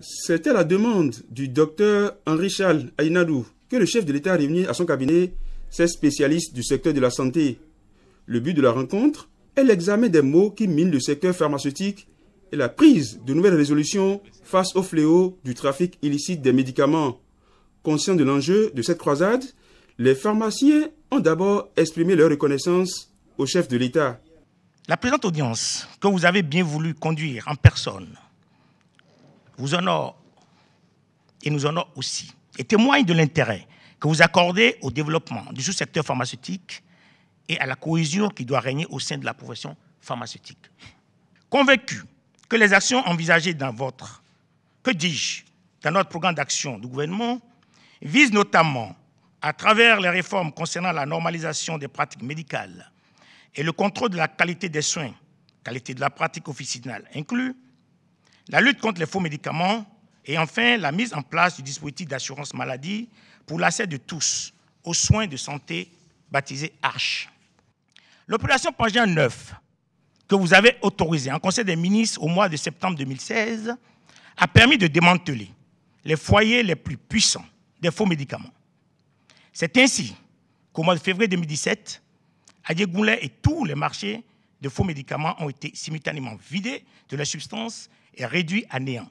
C'est à la demande du docteur Henri Charles Aïnadou que le chef de l'État a réuni à son cabinet ses spécialistes du secteur de la santé. Le but de la rencontre est l'examen des maux qui minent le secteur pharmaceutique et la prise de nouvelles résolutions face au fléau du trafic illicite des médicaments. Conscients de l'enjeu de cette croisade, les pharmaciens ont d'abord exprimé leur reconnaissance au chef de l'État. La présente audience que vous avez bien voulu conduire en personne vous honore et nous honore aussi et témoigne de l'intérêt que vous accordez au développement du sous-secteur pharmaceutique et à la cohésion qui doit régner au sein de la profession pharmaceutique. Convaincu que les actions envisagées dans notre programme d'action du gouvernement visent notamment, à travers les réformes concernant la normalisation des pratiques médicales et le contrôle de la qualité des soins, qualité de la pratique officinale inclus, la lutte contre les faux médicaments et enfin la mise en place du dispositif d'assurance maladie pour l'accès de tous aux soins de santé baptisé ARCHE. L'opération Pangea 9, que vous avez autorisée en Conseil des ministres au mois de septembre 2016, a permis de démanteler les foyers les plus puissants des faux médicaments. C'est ainsi qu'au mois de février 2017, à Diegoulet et tous les marchés de faux médicaments ont été simultanément vidés de leurs substances et réduits à néant.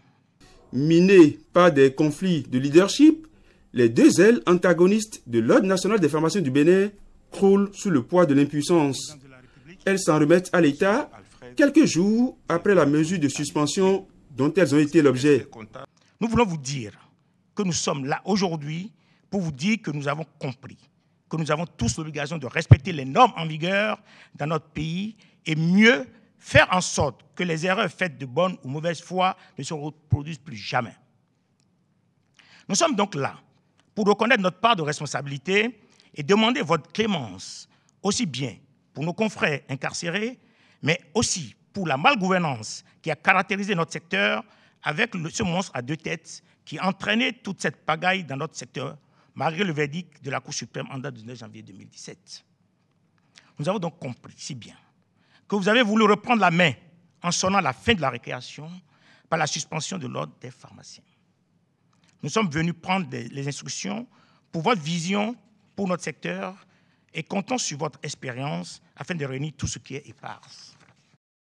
Minés par des conflits de leadership, les deux ailes antagonistes de l'Ordre national des pharmaciens du Bénin croulent sous le poids de l'impuissance. Elles s'en remettent à l'État quelques jours après la mesure de suspension dont elles ont été l'objet. Nous voulons vous dire que nous sommes là aujourd'hui pour vous dire que nous avons compris, que nous avons tous l'obligation de respecter les normes en vigueur dans notre pays et mieux faire en sorte que les erreurs faites de bonne ou mauvaise foi ne se reproduisent plus jamais. Nous sommes donc là pour reconnaître notre part de responsabilité et demander votre clémence, aussi bien pour nos confrères incarcérés, mais aussi pour la malgouvernance qui a caractérisé notre secteur avec ce monstre à deux têtes qui a entraîné toute cette pagaille dans notre secteur, malgré le verdict de la Cour suprême en date du 9 janvier 2017. Nous avons donc compris si bien que vous avez voulu reprendre la main en sonnant la fin de la récréation par la suspension de l'ordre des pharmaciens. Nous sommes venus prendre les instructions pour votre vision, pour notre secteur, et comptons sur votre expérience afin de réunir tout ce qui est éparse.